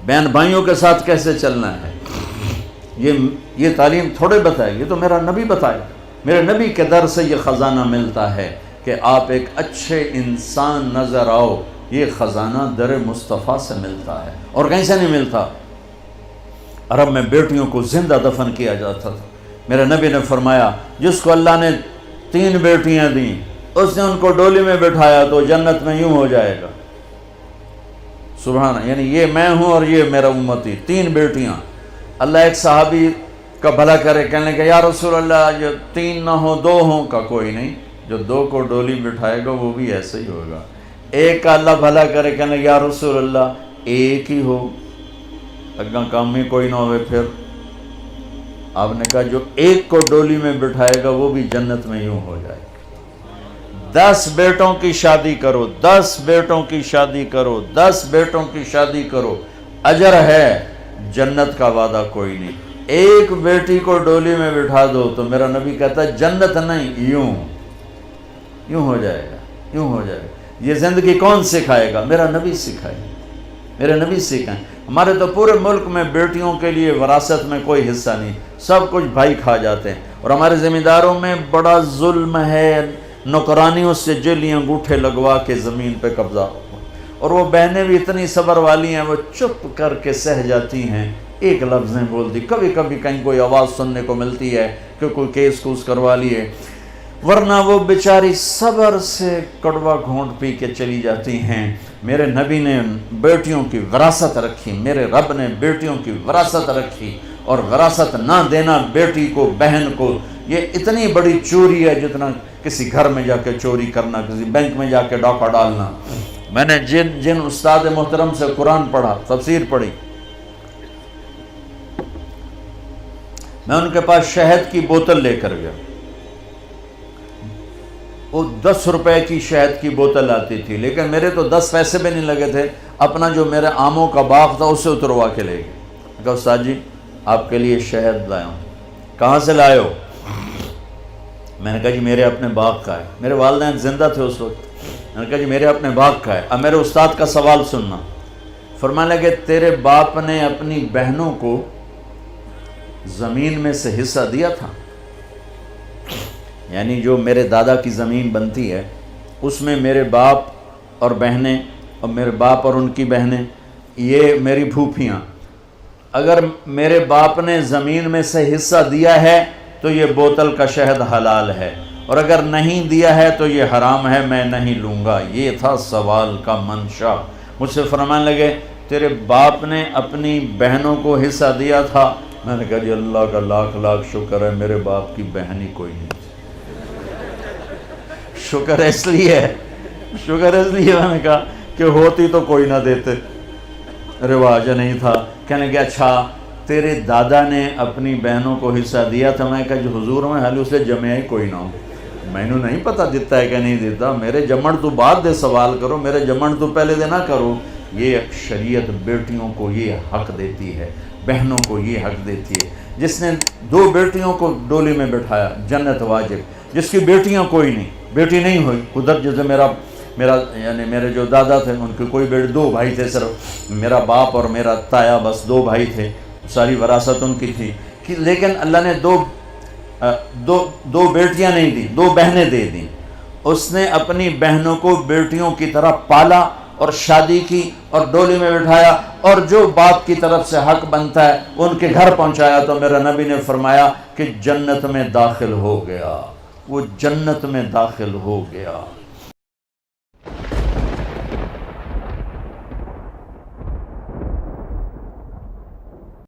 بہن بھائیوں کے ساتھ کیسے چلنا ہے، یہ تعلیم تھوڑے بتائے، یہ تو میرا نبی بتائے. میرے نبی کے در سے یہ خزانہ ملتا ہے کہ آپ ایک اچھے انسان نظر آؤ. یہ خزانہ در مصطفیٰ سے ملتا ہے اور کہیں سے نہیں ملتا. عرب میں بیٹیوں کو زندہ دفن کیا جاتا تھا. میرے نبی نے فرمایا جس کو اللہ نے 3 بیٹیاں دیں اس نے ان کو ڈولی میں بٹھایا تو جنت میں یوں ہو جائے گا. سبحان، یعنی یہ میں ہوں اور یہ میرا امتی، 3 بیٹیاں. اللہ ایک صحابی کا بھلا کرے، کہنے لگے یا رسول اللہ جو 3 نہ ہوں 2 ہوں. کا کوئی نہیں، جو 2 کو ڈولی بٹھائے گا وہ بھی ایسے ہی ہوگا. ایک کا اللہ بھلا کرے، کہنے لگے یا رسول اللہ 1 ہی ہو، اگاں کام میں کوئی نہ ہوئے. پھر آپ نے کہا جو 1 کو ڈولی میں بٹھائے گا وہ بھی جنت میں یوں ہو جائے گا. 10 بیٹوں کی شادی کرو، 10 بیٹوں کی شادی کرو، 10 بیٹوں کی شادی کرو، اجر ہے، جنت کا وعدہ کوئی نہیں. 1 بیٹی کو ڈولی میں بٹھا دو تو میرا نبی کہتا ہے جنت نہیں، یوں ہو جائے گا، یوں ہو جائے گا. یہ زندگی کون سکھائے گا؟ میرا نبی سکھائے، میرے نبی سکھائیں. ہمارے تو پورے ملک میں بیٹیوں کے لیے وراثت میں کوئی حصہ نہیں، سب کچھ بھائی کھا جاتے ہیں. اور ہمارے زمینداروں میں بڑا ظلم ہے، نوکرانیوں سے جیلی انگوٹھے لگوا کے زمین پہ قبضہ. اور وہ بہنیں بھی اتنی صبر والی ہیں، وہ چپ کر کے سہ جاتی ہیں، ایک لفظ نہیں بولتی. کبھی کبھی کہیں کوئی آواز سننے کو ملتی ہے کہ کوئی کیس کوس کروا لیے، ورنہ وہ بیچاری صبر سے کڑوا گھونٹ پی کے چلی جاتی ہیں. میرے نبی نے بیٹیوں کی وراثت رکھی، میرے رب نے بیٹیوں کی وراثت رکھی. اور وراثت نہ دینا بیٹی کو، بہن کو، یہ اتنی بڑی چوری ہے جتنا کسی گھر میں جا کے چوری کرنا، کسی بینک میں جا کے ڈاکہ ڈالنا. میں نے جن استاد محترم سے قرآن پڑھا، تفسیر پڑھی، میں ان کے پاس شہد کی بوتل لے کر گیا. وہ 10 روپے کی شہد کی بوتل آتی تھی، لیکن میرے تو 10 پیسے بھی نہیں لگے تھے. اپنا جو میرے آموں کا باغ تھا اسے اتروا کے لے گئے. کہا استاد جی آپ کے لیے شہد لایا ہوں. کہاں سے لائے ہو؟ میں نے کہا جی میرے اپنے باغ کا ہے. میرے والدین زندہ تھے اس وقت. میں نے کہا جی میرے اپنے باغ کا ہے. اب میرے استاد کا سوال سننا. فرمانے لگے تیرے باپ نے اپنی بہنوں کو زمین میں سے حصہ دیا تھا؟ یعنی جو میرے دادا کی زمین بنتی ہے اس میں میرے باپ اور بہنیں، اور میرے باپ اور ان کی بہنیں، یہ میری پھوپھیاں، اگر میرے باپ نے زمین میں سے حصہ دیا ہے تو یہ بوتل کا شہد حلال ہے، اور اگر نہیں دیا ہے تو یہ حرام ہے، میں نہیں لوں گا. یہ تھا سوال کا منشا. مجھ سے فرمانے لگے تیرے باپ نے اپنی بہنوں کو حصہ دیا تھا؟ میں نے کہا جی اللہ کا لاکھ لاکھ شکر ہے میرے باپ کی بہن ہی کوئی نہیں. شکر اس لیے میں نے کہا کہ ہوتی تو کوئی نہ دیتے، رواج نہیں تھا. کہنے کہ اچھا تیرے دادا نے اپنی بہنوں کو حصہ دیا تھا؟ میں نے کہا جو حضور میں حالی اسے جمعہ ہی کوئی نہ ہو، میں نے نہیں پتہ دیتا ہے کہ نہیں دیتا. میرے جمن تو بعد دے سوال کرو، میرے جمن تو پہلے دے نہ کرو. یہ شریعت بیٹیوں کو یہ حق دیتی ہے، بہنوں کو یہ حق دیتی ہے. جس نے 2 بیٹیوں کو ڈولی میں بٹھایا جنت واجب. جس کی بیٹیاں کوئی نہیں، بیٹی نہیں ہوئی، ادھر جیسے میرا یعنی میرے جو دادا تھے ان کے کوئی بیٹے، 2 بھائی تھے صرف، میرا باپ اور میرا تایا، بس 2 بھائی تھے، ساری وراثت ان کی تھی. لیکن اللہ نے دو بیٹیاں نہیں دی، 2 بہنیں دے دیں. اس نے اپنی بہنوں کو بیٹیوں کی طرح پالا اور شادی کی اور ڈولی میں بٹھایا، اور جو باپ کی طرف سے حق بنتا ہے ان کے گھر پہنچایا. تو میرا نبی نے فرمایا کہ جنت میں داخل ہو گیا، وہ جنت میں داخل ہو گیا.